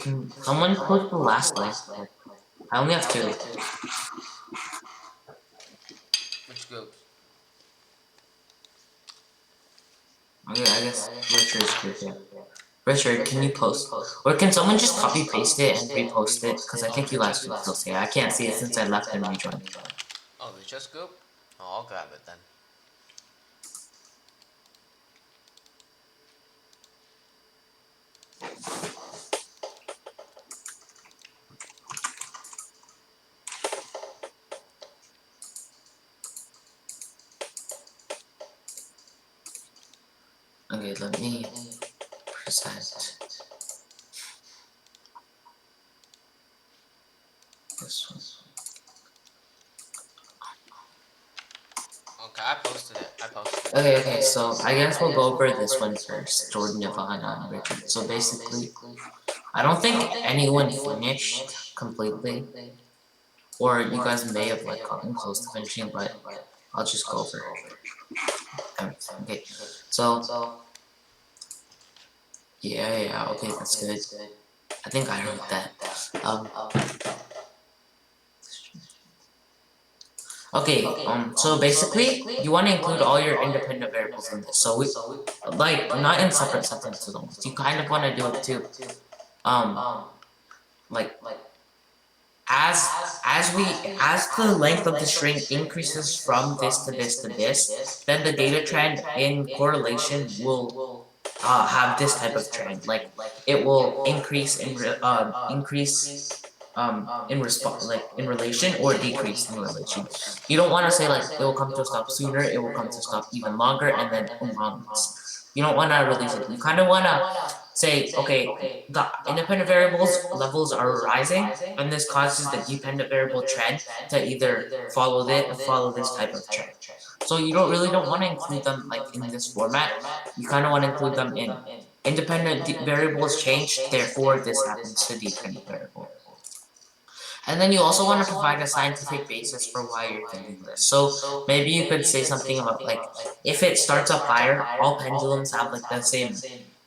Can someone post the last link? I only have 2. Which group? Okay, I guess Richard's group, yeah. Richard, can you post? Or can someone just copy paste it and repost it? Because I think you last week still say I can't see it since I left and rejoined. Oh, Richard's group? Oh, I'll grab it then. Okay, let me present this one. Okay, I posted it. Okay, so I guess we'll go over this one first. Jordan, Ivana, and Richard. So basically, I don't think anyone finished completely. Or you guys may have like gotten close to finishing, but I'll just go over everything. Okay, so yeah, okay, that's good. I think I wrote that. Okay, so basically, you want to include all your independent variables in this. So not in separate sentences almost. You kind of want to do it too. Like, as the length of the string increases from this to this to this, then the data trend in correlation will have this type of trend. Like it will increase in response, like in relation, or decrease in relation. You don't want to say like it will come to a stop sooner, it will come to a stop even longer, and then onwards. You don't want to release it. You kind of want to say, okay, the independent variables levels are rising, and this causes the dependent variable trend to either follow this type of trend. So you don't want to include them like in this format. You kind of want to include them in independent variables change, therefore this happens to dependent variable. And then you also want to provide a scientific basis for why you're thinking this. So maybe you could say something about like, if it starts up higher, all pendulums have like the same,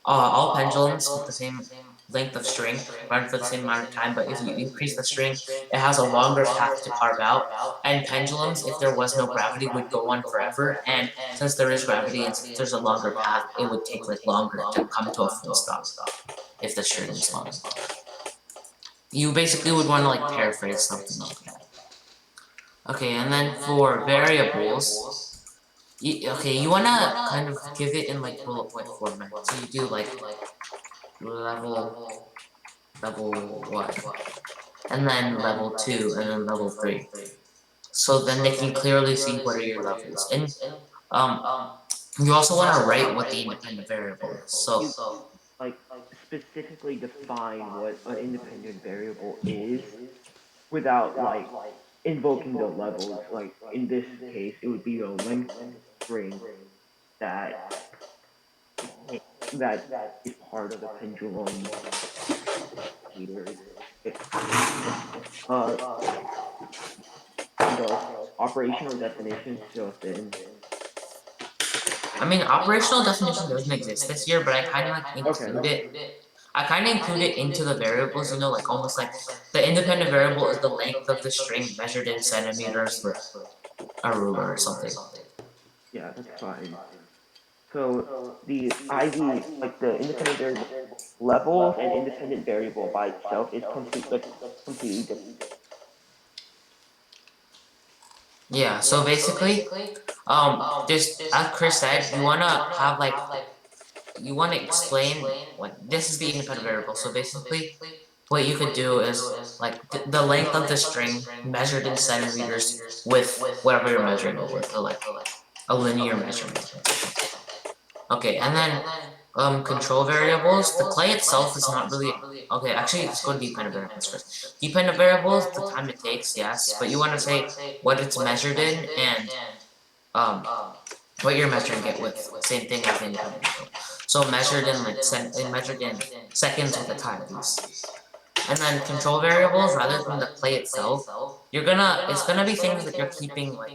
all pendulums with the same length of string run for the same amount of time, but if you increase the string, it has a longer path to carve out, and pendulums, if there was no gravity, would go on forever, and since there is gravity and since there's a longer path, it would take like longer to come to a full stop if the string is long. You basically would want to like paraphrase something like that. Okay, and then for variables, you want to kind of give it in like bullet point format. So you do like level 1, and then level 2, and then level 3. So then they can clearly see what are your levels. And you also want to write what the independent variable is. So like specifically define what an independent variable is without like invoking the levels. Like in this case, it would be a length string that that is part of the pendulum meters. Uh, the operational definition still thin. I mean, operational definition doesn't exist this year, but I kind of like include it. I kind of include it into the variables, you know, like almost like the independent variable is the length of the string measured in centimeters with a ruler or something. Yeah, that's fine. So the IV, like the independent variable levels and independent variable by itself is completely different. Yeah, so basically, just as Chris said, you wanna have like, you wanna explain what this is the independent variable. So basically, what you could do is like the length of the string measured in centimeters with whatever you're measuring it with, or like a linear measurement. Okay, and then control variables. The clay itself is not really okay. Actually, let's go to dependent variables first. Dependent variables, the time it takes, yes, but you want to say what it's measured in and um what you're measuring it with. Same thing as independent variable. So measured in like measured in seconds with a time piece. And then control variables, rather than the clay itself, it's gonna be things that you're keeping like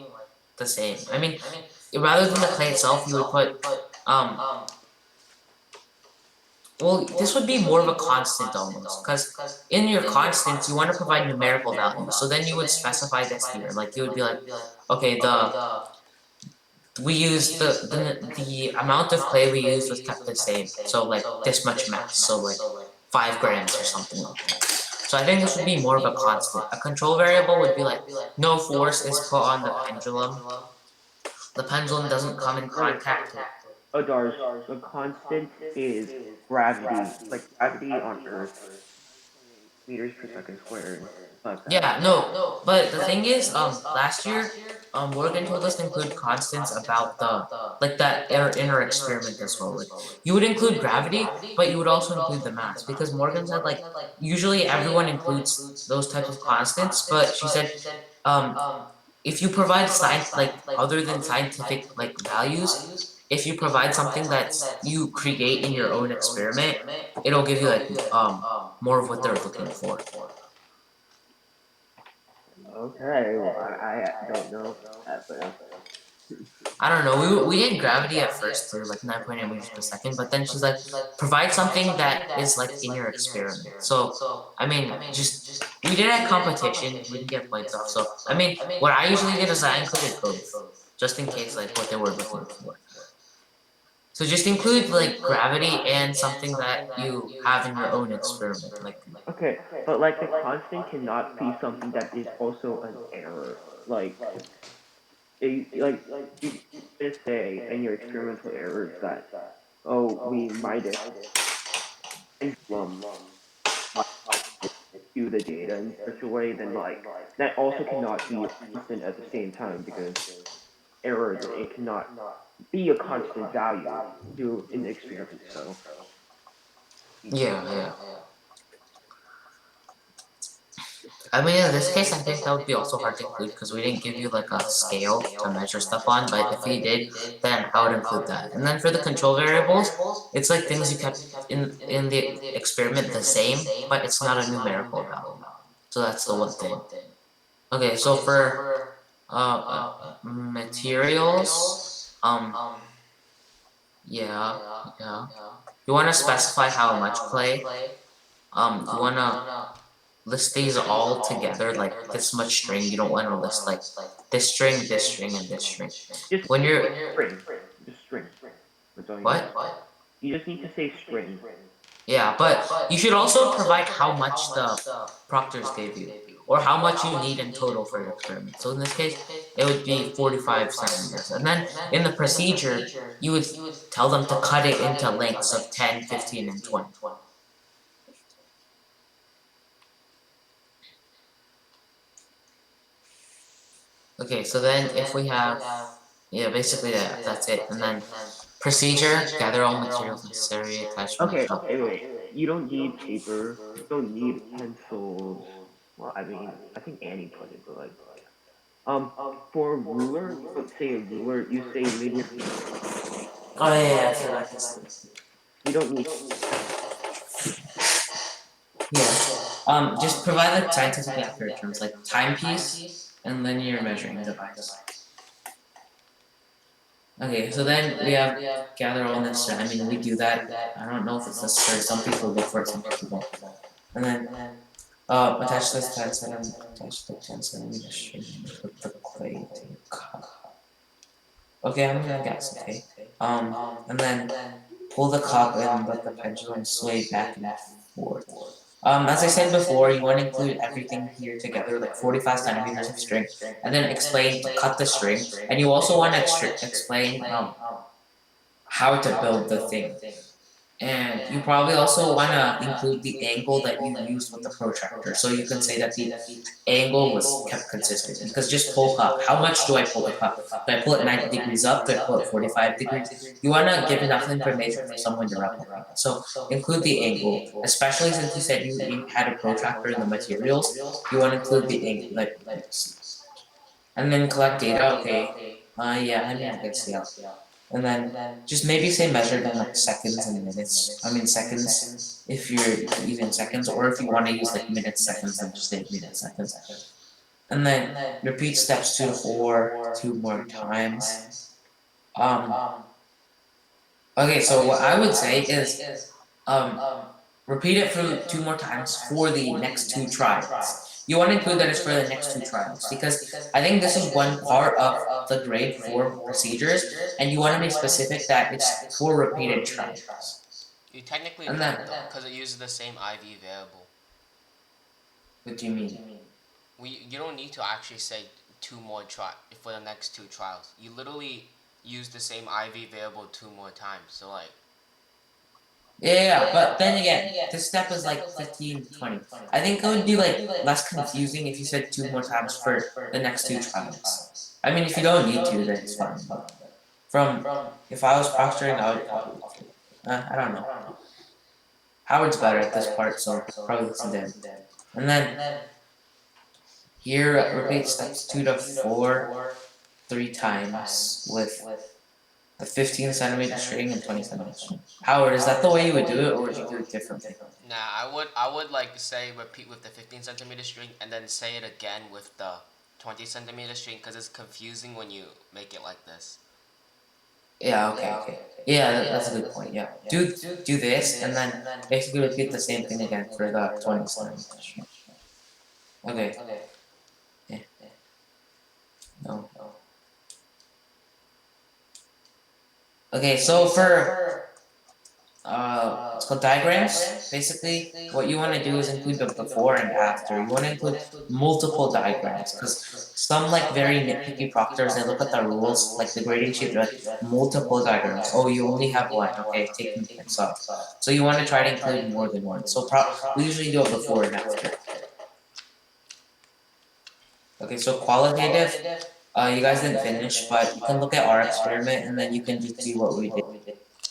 the same. I mean, rather than the clay itself, you would put well, this would be more of a constant almost, because in your constants you want to provide numerical values. So then you would specify this here, like you would be like, okay, we used the amount of clay we used was kept the same. So like this much mass, so like 5 grams or something like that. So I think this would be more of a constant. A control variable would be like no force is put on the pendulum. The pendulum doesn't come in contact with. Oh, Darsh, the constant is gravity, like gravity on Earth, meters per second squared. Like that. Yeah, no, but the thing is, last year, Morgan told us to include constants about the, like that inner experiment as well. Like, you would include gravity, but you would also include the mass, because Morgan said, like, usually everyone includes those types of constants, but she said, um, if you provide science, like, other than scientific, like, values, if you provide something that you create in your own experiment, it'll give you, like, more of what they're looking for. Okay, well, I don't know that, but I don't know. We did gravity at first for like 9.8 meters per second, but then she's like, provide something that is like in your experiment. So I mean, just we did at competition. We didn't get points off. So I mean, what I usually did is I included both, just in case like what they were looking for. So just include like gravity and something that you have in your own experiment, like. okay, but like the constant cannot be something that is also an error. Like you just say in your experimental errors that, oh, we might have pendulum do the data in such a way, then like that also cannot be a constant at the same time, because error, it cannot be a constant value to in the experiment. So Yeah. I mean, in this case, I think that would be also hard to include because we didn't give you like a scale to measure stuff on, but if we did, then I would include that. And then for the control variables, it's like things you kept in the experiment the same, but it's not a numerical value. So that's the one thing. Okay, so for materials, yeah. You want to specify how much clay. You want to list these all together, like this much string. You don't want to list like this string, and this string. just When you're string, just string. That's all you what? need. You just need to say string. Yeah, but you should also provide how much the proctors gave you, or how much you need in total for your experiment. So in this case, it would be 45 centimeters. And then in the procedure, you would tell them to cut it into lengths of 10, 15, and 20. Okay, so then if we have, yeah, basically that's it. And then procedure, gather all materials necessary, attachment. Okay, wait. You don't need paper. You don't need pencils. Well, I mean, I think Annie put it, but like, for a ruler, you don't say a ruler. You say linear. Oh yeah, I feel like this. You don't need. Yeah. Just provide like scientifically accurate terms like timepiece and linear measuring device. Okay, so then we have gather all necessary. I mean, we do that. I don't know if it's necessary. Some people look for it, some people don't. And then attach this 10 centimeter, attach the 10 centimeter string with the clay to the cup. Okay, I'm gonna guess. Okay. And then pull the cup and let the pendulum sway back and forth. As I said before, you want to include everything here together, like 45 centimeters of string, and then explain to cut the string. And you also want to explain how to build the thing. And you probably also want to include the angle that you used with the protractor. So you can say that the angle was kept consistent. Because just pull cup. How much do I pull the cup? Do I pull it 90 degrees up? Do I pull it 45 degrees? You want to give enough information for someone to replicate it. So include the angle. Especially since you said you had a protractor in the materials. You want to include the angle. And then collect data. Okay. Yeah, I mean, I guess, yeah. And then just maybe say measured in like seconds and minutes. I mean seconds if you're using seconds, or if you want to use like minutes, seconds, then just say minutes, seconds. And then repeat steps 2 to 4 2 more times. Okay, so what I would say is um, repeat it for 2 more times for the next 2 trials. You want to include that it's for the next 2 trials because I think this is one part of the grade for procedures, and you want to be specific that it's for repeated trials. You technically And don't then, though, because it uses the same IV variable. what do you mean? You don't need to actually say 2 more try for the next 2 trials. You literally use the same IV variable 2 more times. So like, Yeah, but then again, this step is like 15, 20. I think it would be like less confusing if you said 2 more times for the next 2 trials. I mean, if you don't need to, then it's fine. But from if I was proctoring, I would probably. I don't know. Howard's better at this part, so probably listen to him. And then here, repeat steps 2 to 4 3 times with the 15 centimeter string and 20 centimeter string. Howard, is that the way you would do it, or would you do it differently? nah, I would like say repeat with the 15 centimeter string and then say it again with the 20 centimeter string because it's confusing when you make it like this. Yeah, okay. Yeah, that's a good point. Yeah, do this, and then basically repeat the same thing again for the 20 centimeter string. Okay. Yeah. No. Okay, so for it's called diagrams. Basically, what you want to do is include the before and after. You want to include multiple diagrams because some like very nitpicky proctors, they look at the rules, like the grading sheet, they're like multiple diagrams. Oh, you only have one. Okay, take this off. So you want to try to include more than one. So we usually do it before and after. Okay, so qualitative. You guys didn't finish, but you can look at our experiment and then you can just see what we did.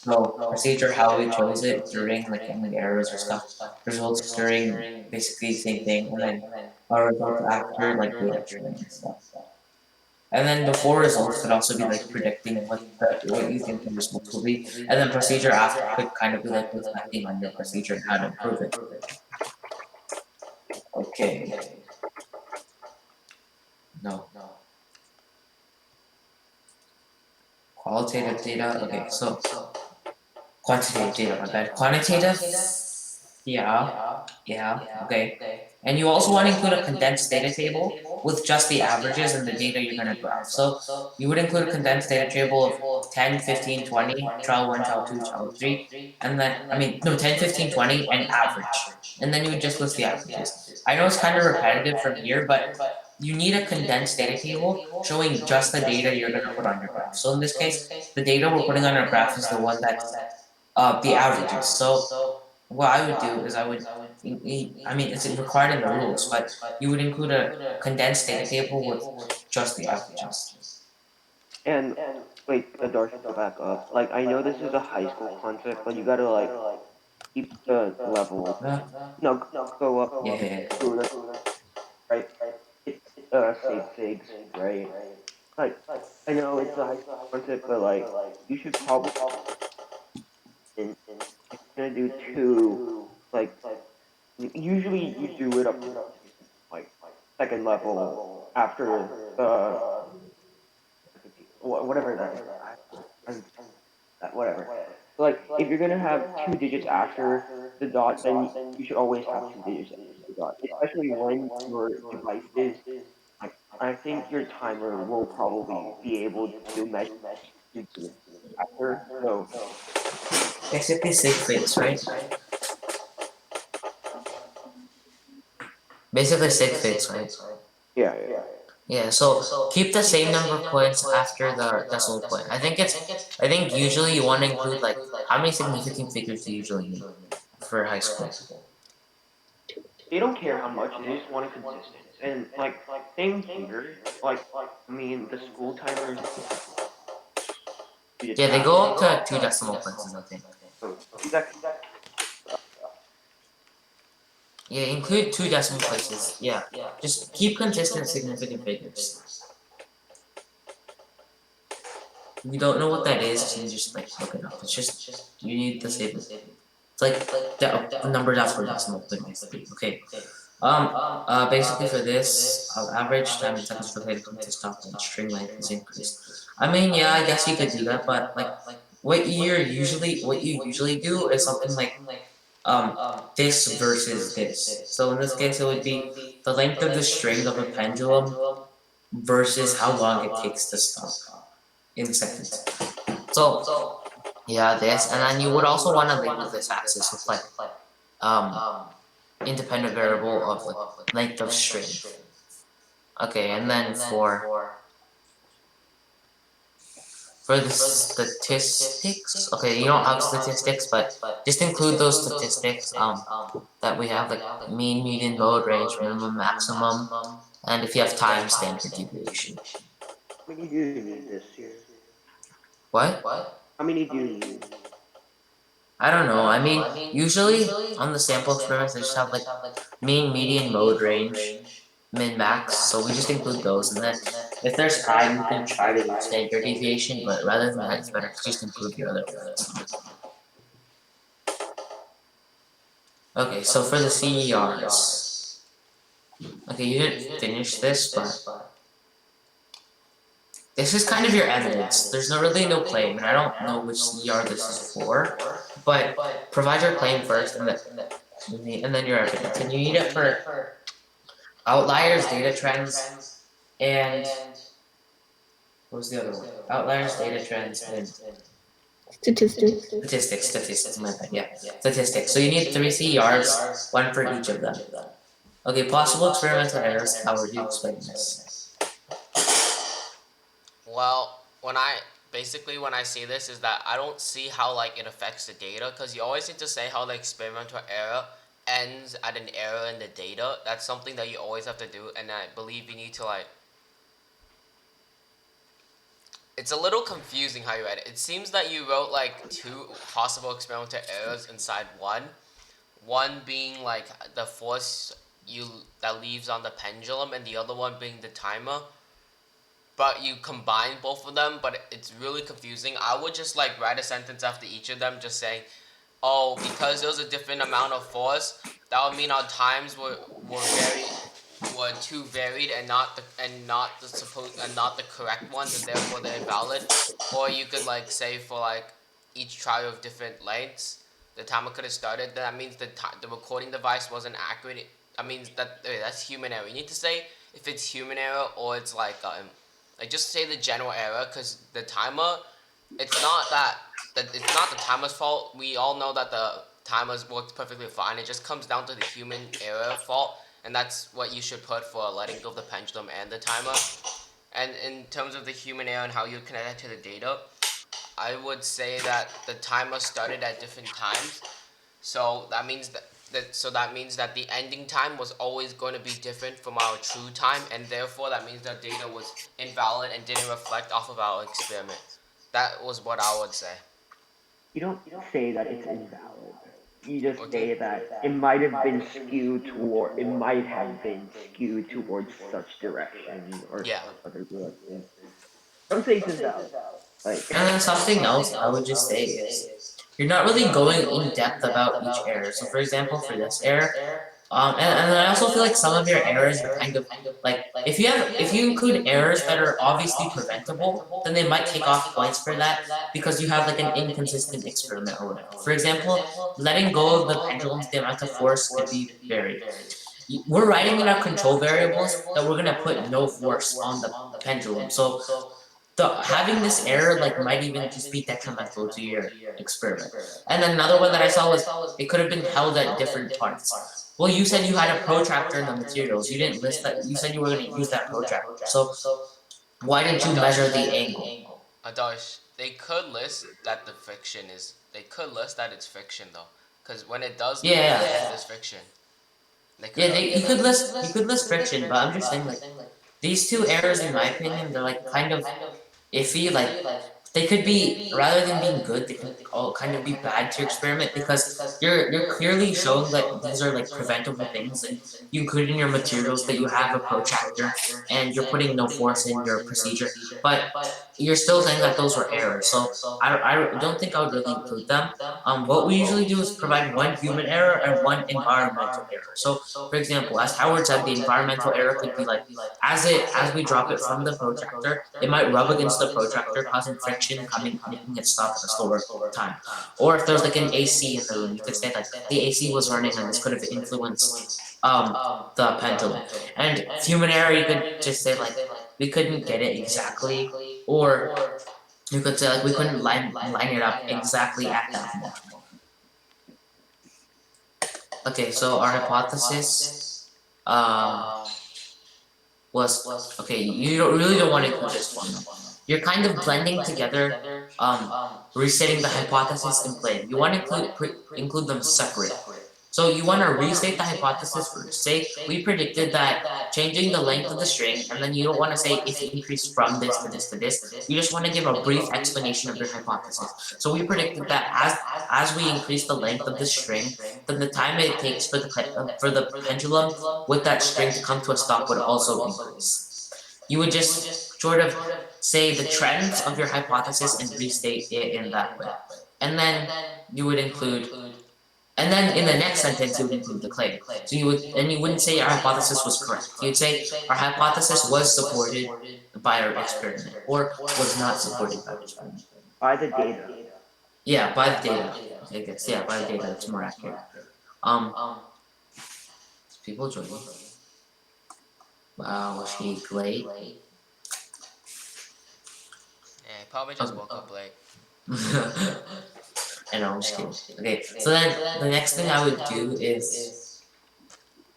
So procedure, how we chose it during like any errors or stuff. Results during basically the same thing, and then our results after like data training and stuff. And then before results could also be like predicting what you think the results will be, and then procedure after could kind of be like reflecting on your procedure and how to improve it. Okay. No. Qualitative data. Okay, so quantitative data. My bad. Quantitative. Yeah, okay. And you also want to include a condensed data table with just the averages and the data you're going to graph. So you would include a condensed data table of 10, 15, 20, trial 1, trial 2, trial 3, and then, 10, 15, 20, and average. And then you would just list the averages. I know it's kind of repetitive from here, but you need a condensed data table showing just the data you're going to put on your graph. So in this case, the data we're putting on our graph is the one that's the averages. So what I would do is it's required in the rules, but you would include a condensed data table with just the averages. And wait, Darcy, go back up. Like, I know this is a high school concept, but you gotta like keep the level. Uh, No, go up. yeah. To the right. It's save figs, right? Like, I know it's a high school concept, but like, you should probably if you're gonna do two, like, usually you do it up to like second level after the whatever that is. Whatever. So like, if you're gonna have 2 digits after the dot, then you should always have 2 digits after the dot, especially when your device is like. I think your timer will probably be able to measure 2 digits after. So Basically sig figs, right? Basically sig figs, right? yeah. Yeah, so keep the same number of points after the decimal point. I think usually you want to include like how many significant figures do you usually need for high school? They don't care how much, they just want it consistent. And like, same here, like, I mean, the school timers. Yeah, they go up to 2 decimal places, I think. So that Yeah, include 2 decimal places. Yeah, just keep consistent significant figures. If you don't know what that is, you just like look it up. It's just you need the same. It's like the numbers after decimal point, basically. Okay. Basically for this, average time in seconds for play to come to stop and string length is increased. I mean, yeah, I guess you could do that, but like what you usually do is something like this versus this. So in this case, it would be the length of the string of a pendulum versus how long it takes to stop in seconds. So yeah, this, and then you would also want to label this axis with like independent variable of like length of string. Okay, and then for the statistics, okay, you don't have statistics, but just include those statistics that we have, like mean, median, mode, range, minimum, maximum, and if you have time, standard deviation. How many do you need this year? What? How many do you need? I don't know. I mean, usually on the sample experiments, they just have like mean, median, mode, range, min, max. So we just include those, and then if there's time, you can try to use standard deviation. But rather than that, it's better to just include your other variables. Okay, so for the CERs, okay, you didn't finish this, but this is kind of your evidence. There's really no claim, and I don't know which CER this is for, but provide your claim first, and then your evidence. And you need it for outliers, data trends, and what was the other one? Outliers, data trends, and Statistics, my bad, yeah. Statistics. So you need 3 CERs, one for each of them. Okay, possible experimental errors, how would you explain this? Well, when I see this is that I don't see how like it affects the data, because you always need to say how the experimental error ends at an error in the data. That's something that you always have to do, and I believe you need to like. It's a little confusing how you read it. It seems that you wrote like 2 possible experimental errors inside one. One being like the force that leaves on the pendulum, and the other one being the timer. But you combine both of them, but it's really confusing. I would just like write a sentence after each of them, just saying, "Oh, because there was a different amount of force, that would mean our times were too varied and not the correct ones, and therefore they're invalid." Or you could like say for like each trial of different lengths, the timer could have started. That means the recording device wasn't accurate. That means that's human error. You need to say if it's human error or it's like just say the general error, because the timer, it's not the timer's fault. We all know that the timers worked perfectly fine. It just comes down to the human error fault, and that's what you should put for letting go of the pendulum and the timer. And in terms of the human error and how you connect it to the data, I would say that the timer started at different times. So that means that the ending time was always going to be different from our true time, and therefore that means that data was invalid and didn't reflect off of our experiment. That was what I would say. You don't say that it's invalid. You just Okay. say that it might have been skewed towards such direction or Yeah. such other direction. Don't say it's invalid. Like, And then something else I would just say is, you're not really going in depth about each error. So for example, for this error, and I also feel like some of your errors are kind of like, if you include errors that are obviously preventable, then they might take off points for that because you have like an inconsistent experiment or whatever. For example, letting go of the pendulums, the amount of force could be varied. We're writing in our control variables that we're gonna put no force on the pendulum. So having this error like might even just be detrimental to your experiment. And then another one that I saw was it could have been held at different parts. Well, you said you had a protractor in the materials. You didn't list that. You said you were going to use that protractor. So why didn't you measure the angle? Adarsh, they could list that it's friction though, because when it does there's friction. You could list friction, but I'm just saying like these 2 errors in my opinion, they're like kind of iffy. Like they could be, rather than being good, they can all kind of be bad to your experiment because you're clearly showing that these are like preventable things, and you include in your materials that you have a protractor and you're putting no force in your procedure, but you're still saying that those were errors. So I don't think I would really include them. What we usually do is provide one human error and one environmental error. So for example, as Howard said, the environmental error could be like as we drop it from the protractor, it might rub against the protractor causing friction convection coming, making it stop at a slower time. Or if there's like an AC in the room, you could say that the AC was running and this could have influenced the pendulum. And human error, you could just say like we couldn't get it exactly, or you could say like we couldn't line it up exactly at that moment. Okay, so our hypothesis was okay. Really don't want to include this one. You're kind of blending together, resetting the hypothesis and claim. You want to include them separate. So you want to restate the hypothesis first. Say we predicted that changing the length of the string, and then you don't want to say if it increased from this to this to this. You just want to give a brief explanation of your hypothesis. So we predicted that as we increase the length of the string, then the time it takes for the pendulum with that string to come to a stop would also increase. You would just sort of say the trends of your hypothesis and restate it in that way. And then you would include, and then in the next sentence you would include the claim. So you wouldn't say our hypothesis was correct. You'd say our hypothesis was supported by our experiment, or was not supported by our experiment. By the data. Yeah, by the data. I guess, yeah, by the data, it's more accurate. People joining. Wow, was she late? Yeah, probably just woke up late. I know, I'm just kidding. Okay, so then the next thing I would do is,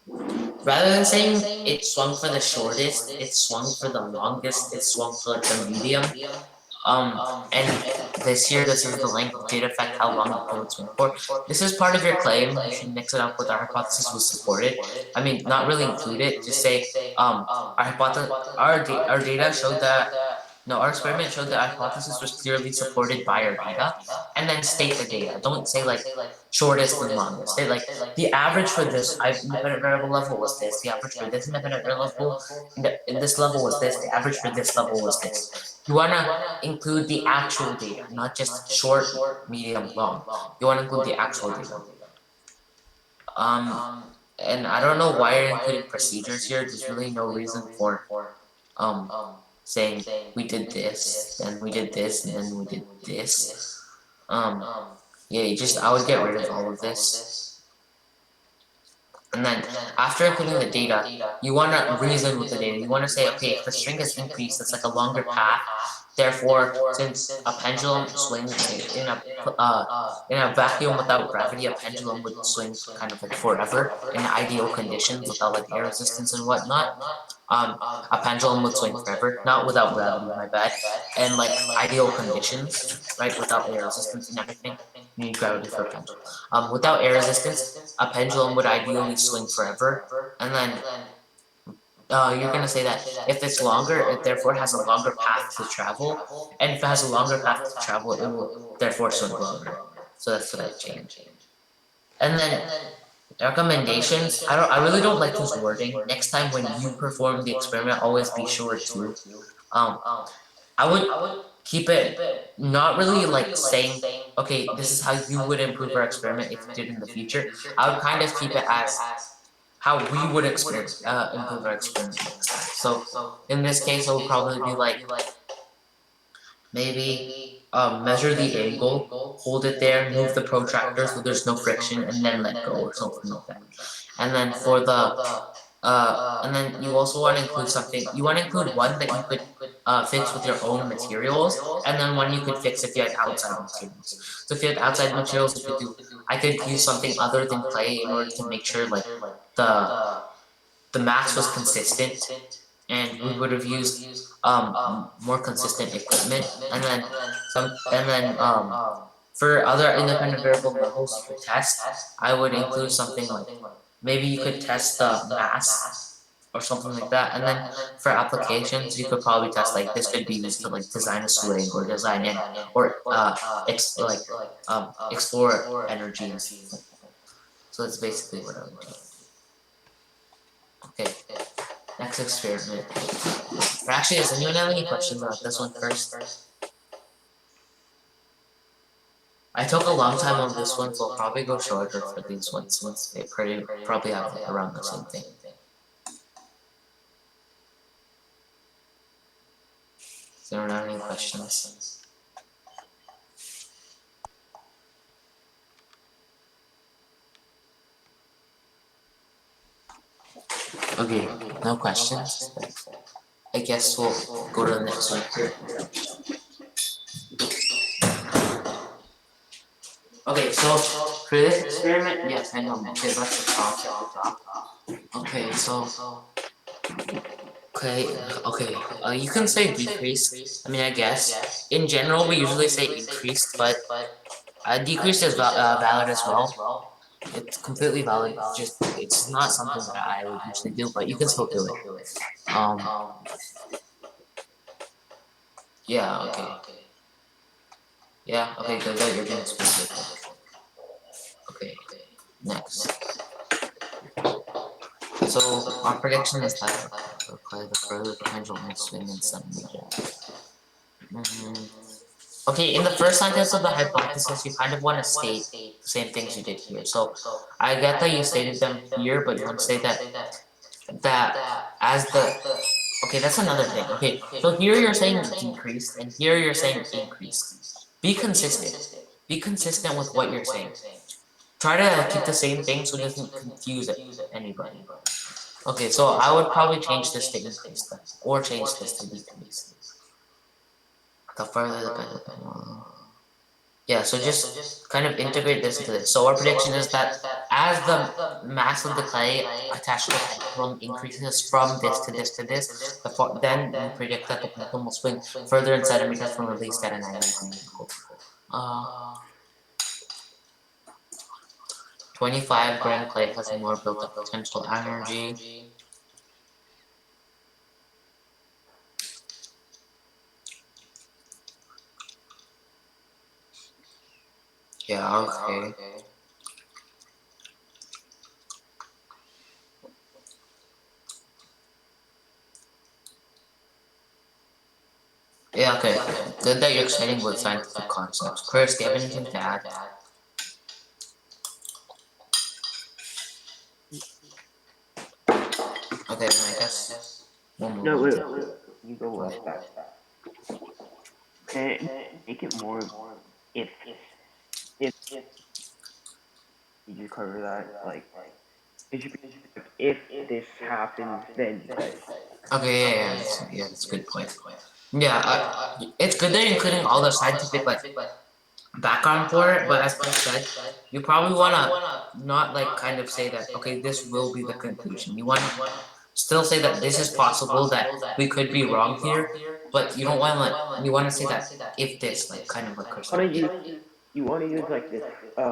rather than saying it swung for the shortest, it swung for the longest, it swung for like the medium. And this is the length did affect how long the fluid swung for. This is part of your claim. You should mix it up with our hypothesis was supported. I mean, not really include it. Just say, our data showed that. No, our experiment showed that our hypothesis was clearly supported by our data, and then state the data. Don't say like shortest and longest. Say like the average for this independent variable level was this. The average for this independent variable level in this level was this. The average for this level was this. You wanna include the actual data, not just short, medium, long. You wanna include the actual data. And I don't know why you're including procedures here. There's really no reason for saying we did this, then we did this, and then we did this. Yeah, I would get rid of all of this. And then after including the data, you want to reason with the data. You want to say, okay, if the string has increased, it's like a longer path. Therefore, since a pendulum swings in a vacuum without gravity, a pendulum would swing kind of like forever in ideal conditions without like air resistance and whatnot. A pendulum would swing forever, not without gravity, my bad, and like ideal conditions, right, without air resistance and everything. You need gravity for a pendulum. Without air resistance, a pendulum would ideally swing forever, and then you're gonna say that if it's longer, it therefore has a longer path to travel, and if it has a longer path to travel, it will therefore swing longer. So that's what I changed. And then recommendations. I really don't like this wording. Next time when you perform the experiment, always be sure to. I would keep it not really like saying, okay, this is how you would improve our experiment if you did in the future. I would kind of keep it as how we would improve our experiment next time. So in this case, it would probably be like maybe measure the angle, hold it there, move the protractor so there's no friction, and then let go or something like that. And then for the and then you also want to include something. You want to include one that you could fix with your own materials, and then one you could fix if you had outside materials. So if you had outside materials, you could do. I could use something other than clay in order to make sure like the mass was consistent, and we would have used more consistent equipment, and then for other independent variable levels you could test. I would include something like maybe you could test the mass or something like that, and then for applications you could probably test like this could be used to like design a swing or design it or explore energy and stuff like that. So that's basically what I would do. Okay, next experiment. Or actually, does anyone have any questions about this one first? I took a long time on this one, so I'll probably go shorter for these ones since they probably have like around the same thing. Does anyone have any questions? Okay, no questions. I guess we'll go to the next one. Okay, so for this experiment, yes, I know. Okay, let's stop at the top. Okay, so you can say decreased. I mean, I guess in general we usually say increased, but decreased is valid as well. It's completely valid. Just it's not something that I would usually do, but you can still do it. Um, yeah, okay. Yeah, okay, good that you're being specific. Okay, next. So our prediction is that the further pendulum will swing in some region. Okay, in the first sentence of the hypothesis, you kind of want to state the same things you did here. So I get that you stated them here, but you want to say that as the okay, that's another thing. Okay, so here you're saying decreased, and here you're saying increased. Be consistent. Be consistent with what you're saying. Try to keep the same thing so it doesn't confuse anybody. Okay, so I would probably change this to increase then, or change this to decrease. The further the better. Yeah, so just kind of integrate this into this. So our prediction is that as the mass of the clay attached to the pendulum increases from this to this to this, then we predict that the pendulum will swing further in centimeters when released at an angle. 25 gram clay has more built-up potential energy. Yeah, okay. Yeah, okay. Good that you're explaining with scientific concepts. Chris, do you have anything to add? Okay, then I guess we'll move No, on wait, to you go back. And make it more if if you just cover that like it should be like, if this happens then decide. Okay, yeah, that's a good point. Yeah, it's good that you're including all the scientific like background for it, but as Chris said, you probably wanna not like kind of say that okay, this will be the conclusion. You wanna still say that this is possible, that we could be wrong here, but you don't wanna you wanna say that if this, like kind of like Chris said. You want to use like this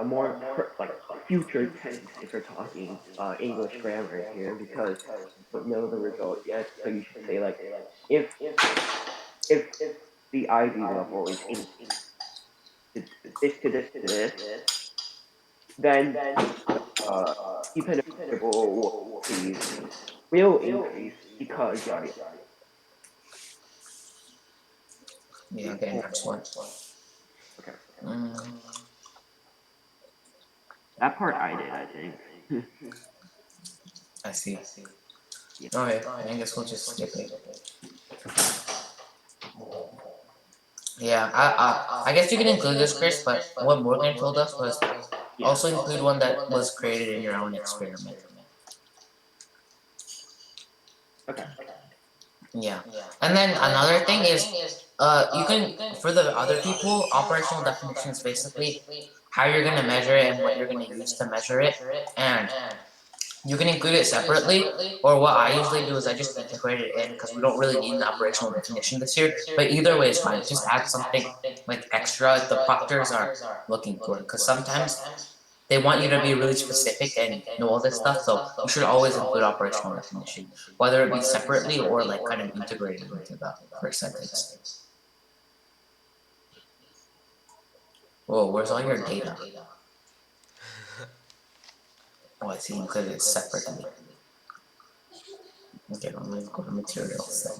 more like future tense if you're talking English grammar here because you don't know the result yet. So you should say like if if the IV level is in this to this to this, then uh dependent variable will increase, will increase because yada yada. Yeah, okay, next one. Okay, Mm, that part I did, I think. I see. Yeah. Okay, I guess we'll just skip it. Yeah, I guess you can include this, Chris, but what Morgan told us was also include one that was created in your own experiment. Okay. Yeah, and then another thing is, you can for the other people, operational definition is basically how you're gonna measure it and what you're gonna use to measure it, and you can include it separately, or what I usually do is I just integrate it in because we don't really need an operational definition this year. But either way is fine. Just add something like extra if the proctors are looking for it, because sometimes they want you to be really specific and know all this stuff. So you should always include operational definition, whether it be separately or like kind of integrated into the first sentence. Whoa, where's all your data? Oh, I see. Because it's separately. Okay, let's go to materials then.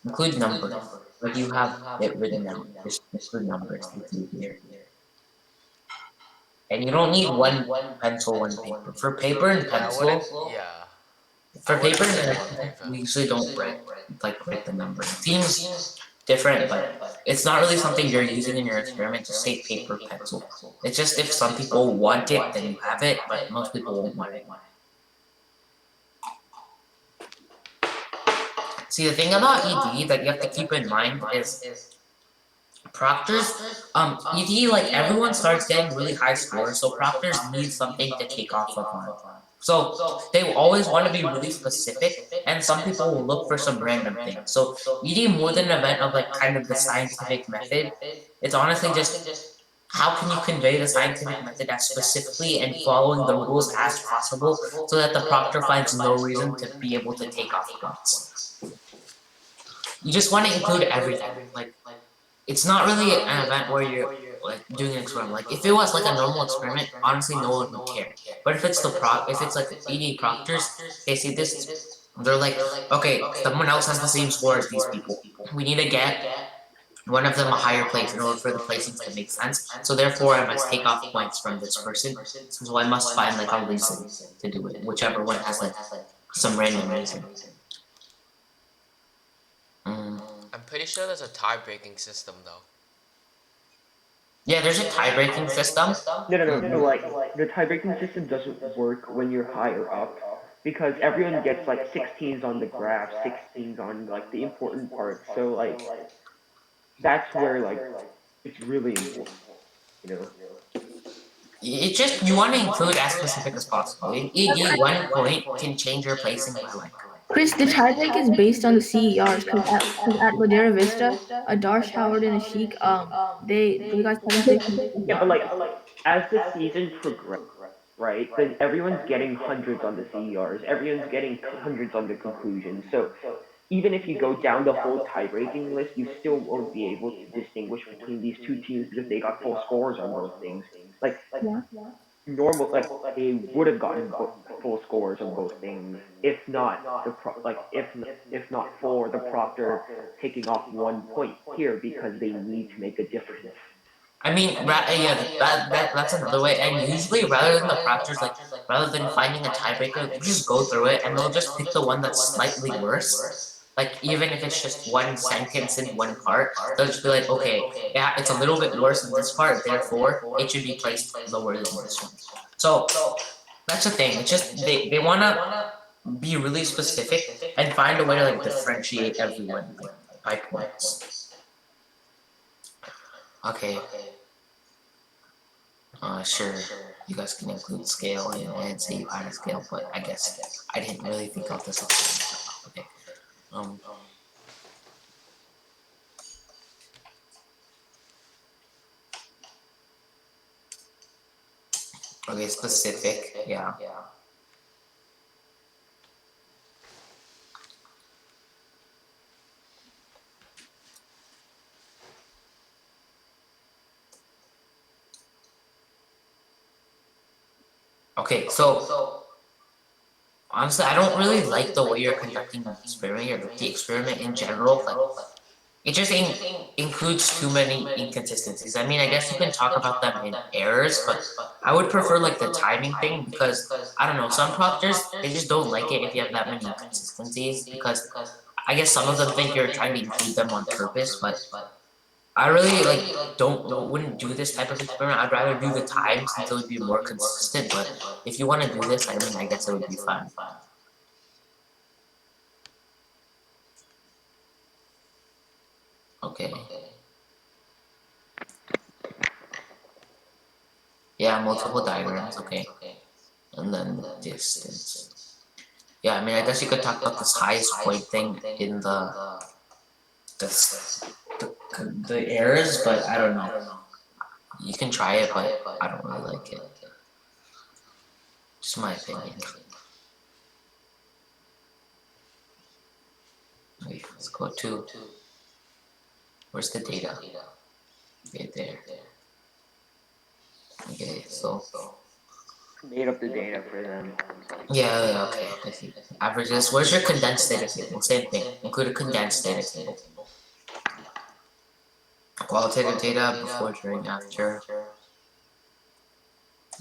Include numbers. Like you have it written down. Just include numbers include here. And you don't need one pencil, one paper. For paper and Yeah, I wouldn't. pencil, Yeah, I for paper wouldn't and say one pencil, paper. we usually don't write the number. It seems different, but it's not really something you're using in your experiment to say paper, pencil. It's just if some people want it, then you have it, but most people won't want it. See, the thing about ED that you have to keep in mind is proctors, ED, like, everyone starts getting really high scores, so proctors need something to take off of on. So, they always want to be really specific, and some people will look for some random thing. So, ED, more than an event of, like, kind of the scientific method, it's honestly just how can you convey the scientific method as specifically and following the rules as possible so that the proctor finds no reason to be able to take off grunts. You just want to include everything. Like, it's not really an event where you're like doing an experiment. Like, if it was like a normal experiment, honestly no one would care. But if it's if it's like ED proctors, they see this, they're like, okay, someone else has the same score as these people. We need to get one of them a higher place in order for the placings to make sense. So therefore, I must take off points from this person. So I must find like a reason to do it, whichever one has like some random reason. I'm pretty sure there's a tie-breaking system though. Yeah, there's a tie-breaking system. No. Like the tie-breaking system doesn't work when you're higher up because everyone gets like 16s on the graph, 16s on like the important parts. So like that's where like it's really important, you know. It's just you want to include as specific as possible. In ED, 1 point can change your placing by like. Chris, the tiebreak is based on the CERs because at Ladera Vista, a Darsh Howard and a Sheik, they got 76 and Yeah, but 61. like as the season progresses, right? Then everyone's getting hundreds on the CERs, everyone's getting hundreds on the conclusions. So even if you go down the whole tie-breaking list, you still won't be able to distinguish between these two teams because they got full scores on both things. Like Yeah. normal, like they would have gotten full scores on both things if not if not for the proctor taking off 1 point here because they need to make a difference. I mean, yeah, that's another way. And usually, rather than the proctors, like, rather than finding a tiebreaker, they just go through it and they'll just pick the one that's slightly worse. Like, even if it's just one sentence in one part, they'll just be like, okay, yeah, it's a little bit worse in this part, therefore, it should be placed lower than this one. So, that's the thing. It's just, they wanna be really specific and find a way to, like, differentiate everyone, like, by points. Okay. Sure, you guys can include scale and say you had a scale, but I guess I didn't really think of this. Okay. Okay, specific, yeah. Okay, so honestly, I don't really like the way you're conducting the experiment or the experiment in general. Like, it just includes too many inconsistencies. I mean, I guess you can talk about them in errors, but I would prefer like the timing thing because I don't know, some proctors they just don't like it if you have that many inconsistencies because I guess some of them think you're trying to include them on purpose, but I really like wouldn't do this type of experiment. I'd rather do the time since it would be more consistent. But if you want to do this, I mean, I guess it would be fun. Okay. Yeah, multiple diagrams. Okay, and then the distance. Yeah, I mean, I guess you could talk about this highest point thing in the errors, but I don't know. You can try it, but I don't really like it. Just my opinion. Okay, let's go to, where's the data? Okay, there. Okay, so. Made up the data for them. Yeah, okay, I see. Averages, where's your condensed data table? Same thing, include a condensed data table. Qualitative data, before, during, after.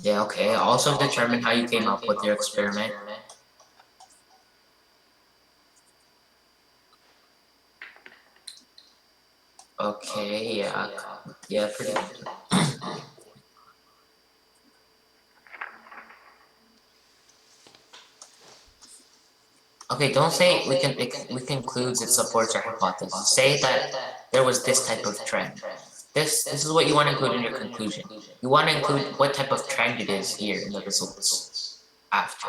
Yeah, okay, also determine how you came up with your experiment. Okay, yeah, pretty good. Okay, don't say we concludes it supports our hypothesis. Say that there was this type of trend. This is what you want to include in your conclusion. You want to include what type of trend it is here in the results after.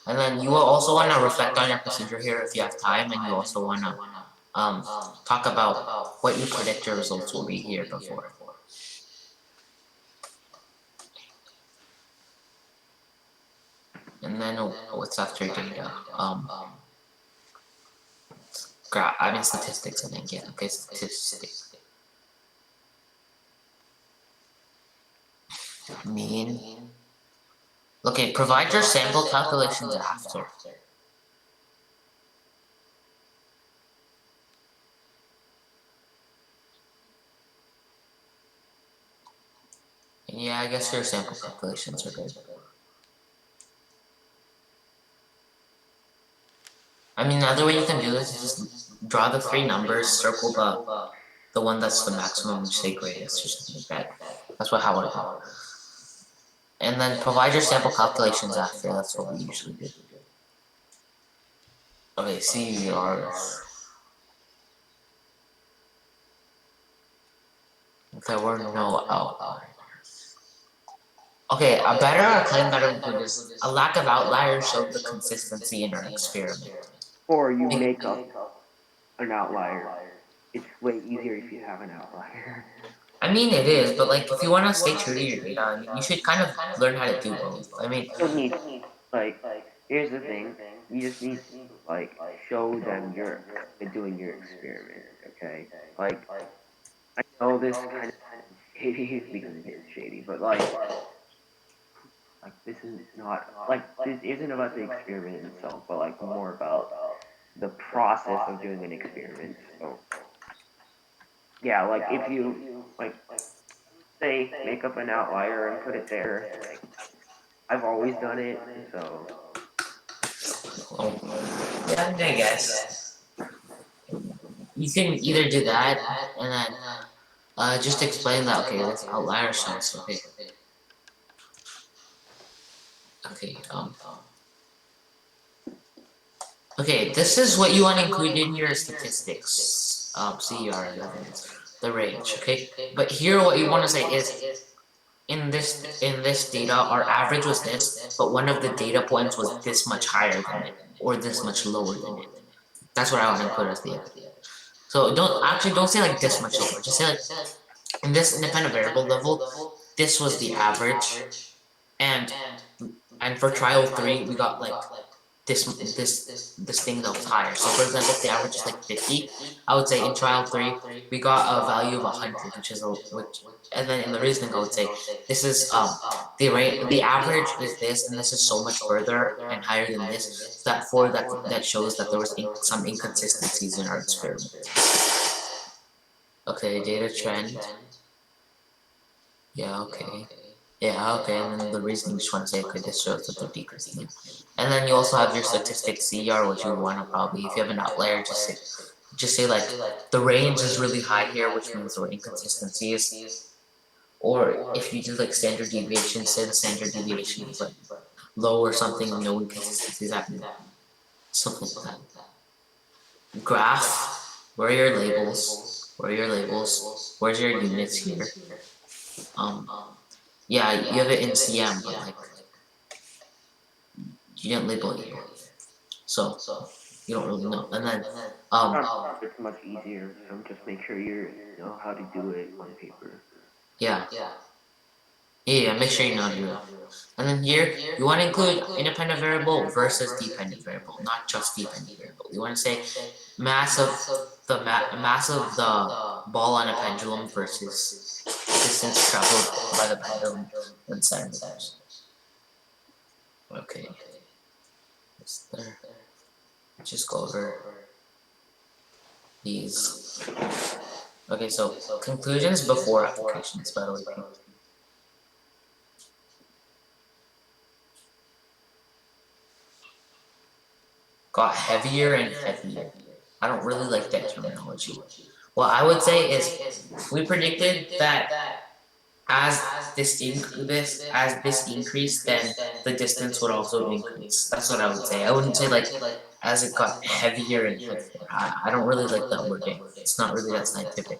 And then you will also want to reflect on your procedure here if you have time, and you also want to um, talk about what you predict your results will be here before. And then what's after data? Statistics, I think, yeah, okay, statistics. Mean. Okay, provide your sample calculations after. Yeah, I guess your sample calculations are good. I mean, another way you can do this is just draw the three numbers, circle the one that's the maximum mistake radius or something like that. That's how I do. And then provide your sample calculations after. That's what we usually do. Okay, CVRs. There were no outliers. Okay, a better claim that I would put is a lack of outliers showed the consistency in our experiment. Or you make up an outlier. It's way easier if you have an outlier. I mean, it is, but like, if you want to stay true to your data, I mean, you should kind of learn how to do both. I mean, You don't need, like, here's the thing. You just need to, like, show them you're doing your experiment, okay? Like, I know this kind of sounds shady because it is shady, but like this is not, like, this isn't about the experiment itself, but like more about the process of doing an experiment. So, yeah, like if you, like, say, make up an outlier and put it there, like, I've always done it, so. yeah, I guess. You can either do that, and then just explain that, okay, this outlier shows, okay. Okay, okay, this is what you want to include in your statistics, CR11, the range, okay? But here what you want to say is, in this data, our average was this, but one of the data points was this much higher than it, or this much lower than it. That's what I want to include as the evidence. So don't say like this much lower, just say like, in this independent variable level, this was the average, and for trial 3 we got like this thing that was higher. So for example, if the average is like 50, I would say in trial 3 we got a value of 100, and then in the reasoning I would say this is the average is this, and this is so much further and higher than this, so that shows that there was some inconsistencies in our experiment. Okay, data trend. Yeah, okay. Yeah, okay, and then the reasoning, you just want to say, okay, this shows that they're decreasing. And then you also have your statistics CR, which you want to probably, if you have an outlier, just say like, the range is really high here, which means there were inconsistencies. Or if you do like standard deviation, say the standard deviation is like low or something, no inconsistencies happening. Something like that. Graph, where are your labels? Where are your labels? Where's your units here? Yeah, you have it in CM, but like, you didn't label it here. So, you don't really know. And then, It's much easier, so just make sure you know how to do it on paper. yeah. Yeah, make sure you know how to do it. And then here, you want to include independent variable versus dependent variable, not just dependent variable. You want to say mass of mass of the ball on a pendulum versus distance traveled by the pendulum in centimeters. Okay. There. Just go over these. Okay, so conclusions before applications, by the way. Got heavier and heavier. I don't really like that terminology. What I would say is, we predicted that as this increased, then the distance would also increase. That's what I would say. I wouldn't say like as it got heavier and heavier. I don't really like that wording. It's not really that scientific.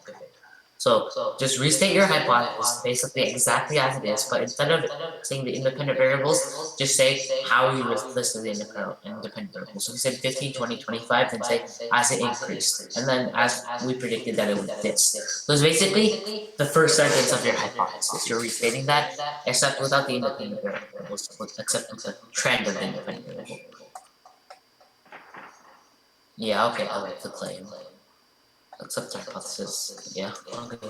So just restate your hypothesis basically exactly as it is, but instead of saying the independent variables, just say how you listed the independent variables. So if you said 15, 20, 25, then say as it increased. And then as we predicted that it would this. So it's basically the first sentence of your hypothesis. You're restating that, except without the independent variables, except with the trend of the independent variable. Yeah, okay, I like the claim. Accept the hypothesis. Yeah, okay.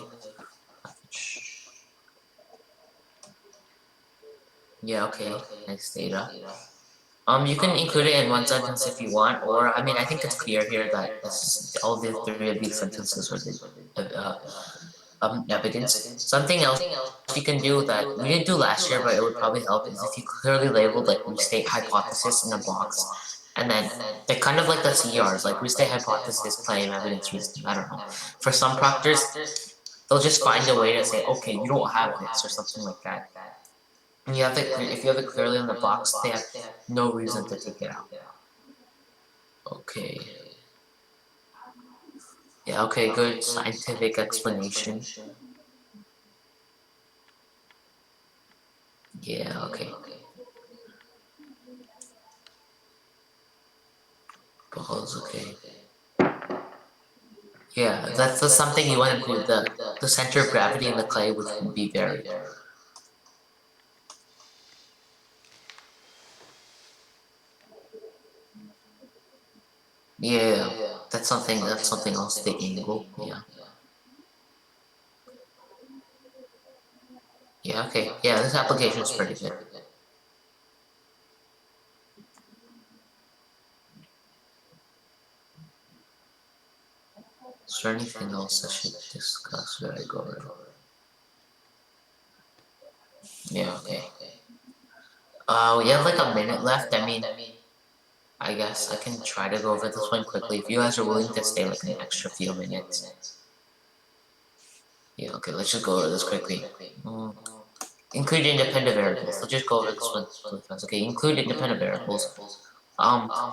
Yeah, okay. Nice data. You can include it in one sentence if you want, or I mean, I think it's clear here that all the three of these sentences are the evidence. Something else you can do that we didn't do last year, but it would probably help is if you clearly labeled like restate hypothesis in a box, and then they're kind of like the CRs, like restate hypothesis, claim, evidence, reasoning. I don't know. For some proctors, they'll just find a way to say, okay, you don't have this or something like that. And you have to, if you have it clearly in the box, they have no reason to take it out. Okay. Yeah, okay, good scientific explanation. Yeah, okay. Balls, okay. Yeah, that's the something you want to include, the center of gravity in the clay would be varied. Yeah, that's something else, the angle, yeah. Yeah, okay. Yeah, this application is pretty good. Is there anything else I should discuss? Should I go over? Yeah, okay. We have like a minute left. I mean, I guess I can try to go over this one quickly. If you guys are willing to stay like an extra few minutes. Yeah, okay, let's just go over this quickly. Include independent variables. Let's just go over this one really fast. Okay, include independent variables.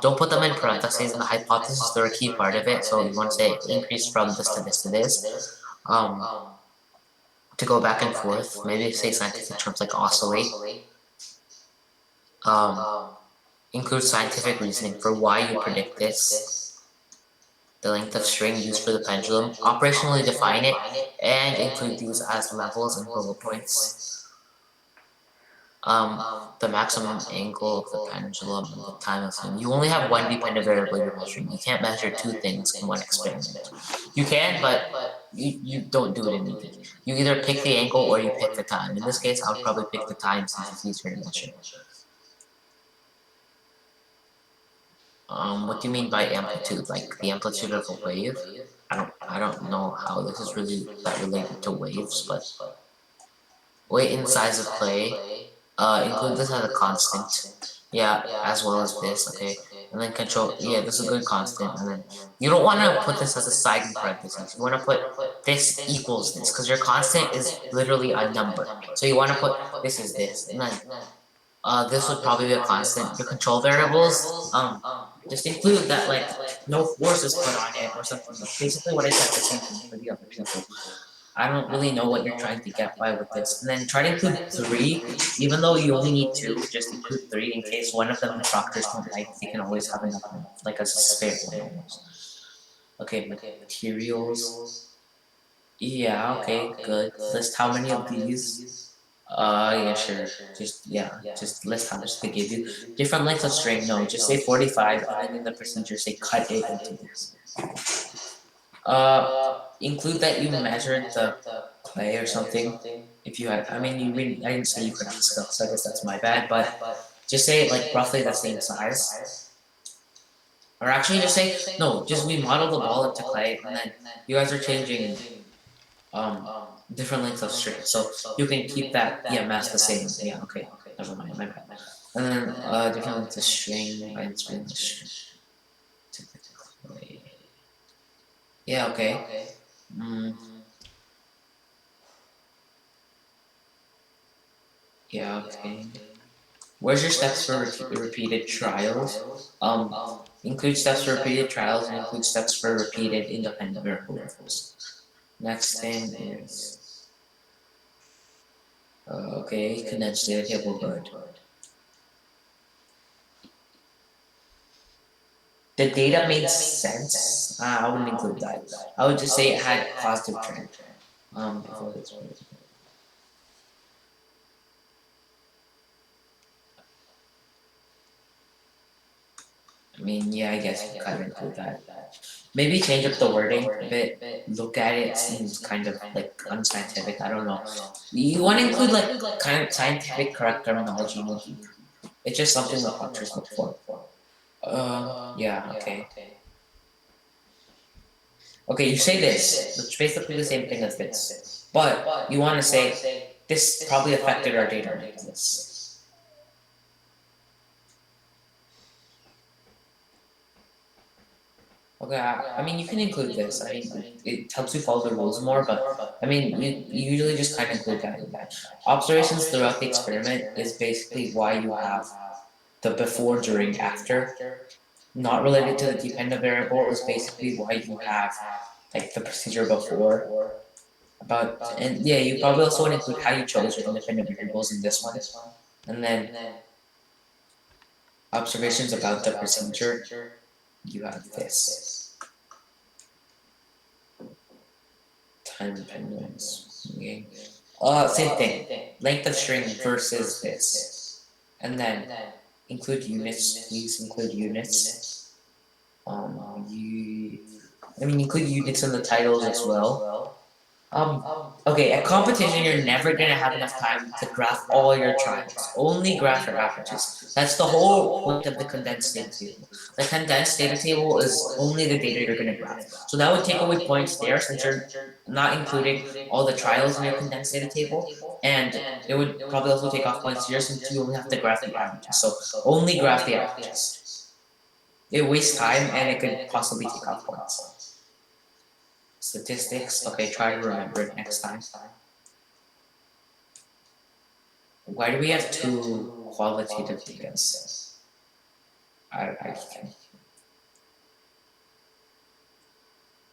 Don't put them in parentheses in the hypothesis. They're a key part of it. So you want to say increase from this to this to this. To go back and forth. Maybe say scientific terms like oscillate. Include scientific reasoning for why you predict this. The length of string used for the pendulum. Operationally define it and include these as levels and bullet points. The maximum angle of the pendulum and the time of thing. You only have one dependent variable you're measuring. You can't measure two things in one experiment. You can, but you don't do it immediately. You either pick the angle or you pick the time. In this case, I would probably pick the time since it's easier to measure. What do you mean by amplitude? Like the amplitude of a wave? I don't know how this is really that related to waves, but weight and size of clay. Include this as a constant. Yeah, as well as this, okay. And then control, yeah, this is a good constant. And then you don't want to put this as a side in parentheses. You want to put this equals this, because your constant is literally a number. So you want to put this is this, and then this would probably be a constant. Your control variables, just include that like no force is put on it or something. Basically what I said the same thing for the other people. I don't really know what you're trying to get by with this. And then try to include 3, even though you only need 2, just include 3 in case one of them the proctors don't like, they can always have another one, like a spare one almost. Okay, materials. Yeah, okay, good. List how many of these. Yeah, sure. Just list how much they give you. Different lengths of string, no, just say 45, and then in the procedure say cut it into this. Include that you measured the clay or something. If you had, I mean, I didn't say you could ask us, so I guess that's my bad, but just say like roughly the same size. Or actually just say, no, just we model the ball into clay, and then you guys are changing different lengths of string. So you can keep that EMS the same. Yeah, okay. Never mind, my bad. And then different lengths of string by inserting the string to the clay. Yeah, okay. Yeah, okay. Where's your steps for repeated trials? Include steps for repeated trials and include steps for repeated independent variables. Next thing is okay, condensed data table good. The data made sense. I wouldn't include that. I would just say it had a positive trend. Before this one. I mean, yeah, I guess you kind of include that. Maybe change up the wording a bit. Look at it seems kind of like unscientific. I don't know. You want to include like kind of scientific correct terminology. No, it's just something the watchers look for. Yeah, okay. Okay, you say this, which is basically the same thing as this. But you want to say, this probably affected our data like this. Okay, I mean, you can include this. I mean, it helps you follow the rules more, but I mean, you usually just kind of include that in that. Observations throughout the experiment is basically why you have the before, during, after. Not related to the dependent variable is basically why you have like the procedure before. And yeah, you probably also want to include how you chose your independent variables in this one. And then observations about the procedure, you have this. Time dependence. Okay. Same thing. Length of string versus this. And then include units, please include units. I mean include units in the titles as well. Okay, at competition, you're never gonna have enough time to graph all your trials. Only graph your averages. That's the whole point of the condensed data table. The condensed data table is only the data you're gonna graph. So that would take away points there since you're not including all the trials in your condensed data table, and it would probably also take off points here since you only have to graph the averages. So only graph the averages. It wastes time and it could possibly take off points. Statistics. Okay, try to remember it next time. Why do we have two qualitative datas? I can.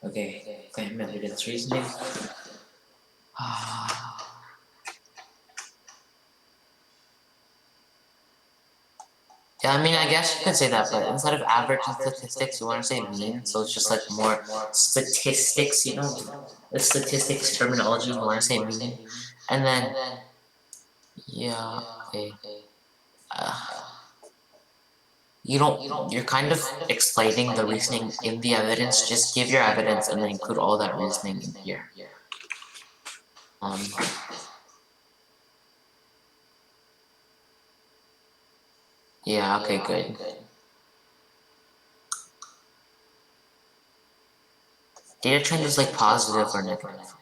Okay, claim evidence reasoning. Yeah, I mean, I guess you could say that, but instead of average and statistics, you want to say mean, so it's just like more statistics, you know? The statistics terminology, you want to say mean. And then, yeah, okay. You're kind of explaining the reasoning in the evidence, just give your evidence and then include all that reasoning in here. Yeah, okay, good. Data trend is like positive or negative.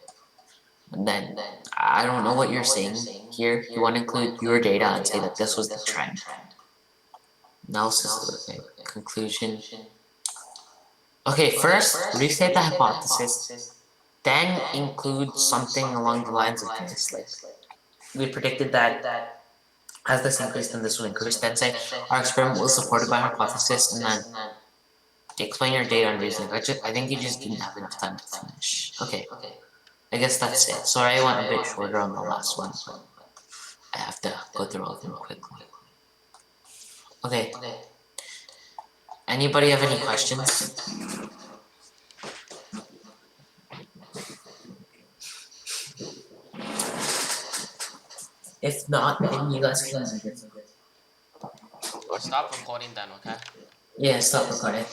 And then, I don't know what you're saying here. You want to include your data and say that this was the trend. Analysis, okay, conclusion. Okay, first, restate the hypothesis, then include something along the lines of this. Like, we predicted that as this increased, then this will increase. Then say, our experiment was supported by hypothesis, and then explain your data and reasoning. I think you just didn't have enough time to finish. Okay, I guess that's it. Sorry I went a bit shorter on the last one, but I have to go through all of them quickly. Okay. Anybody have any questions? If not, then you guys can do it. Or stop recording then, okay? Yeah, stop recording.